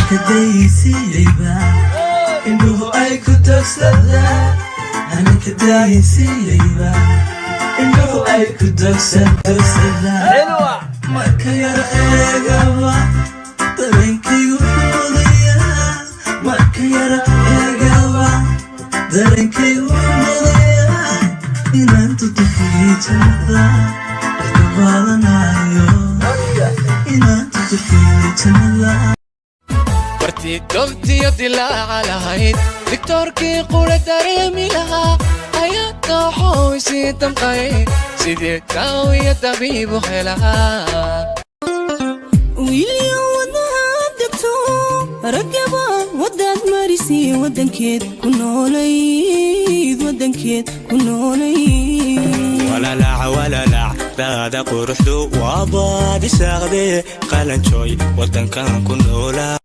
كدايسيبا إنه أي كدوسدا أنا كدايسيبا إنه أي كدوسدا حلوة marka yar eegaba dareenkaygu xumudaya marka yar eegaba dareenkaygu xumudaya inaan tutufiijada kabaadanayo inaan tutufiijada wartii goobtiyo dilaaca lahayd diktoorkii qura dareemi lahaa ayaa dooxow isii damqay sidii daawiya dabiibu helahaa wiilyo wadnaha degto ragaba wadaad marisi wadankeed ku noolayd walalac daada quruxdu waa baadi saaqde qalanjooy wadankan ku noolaa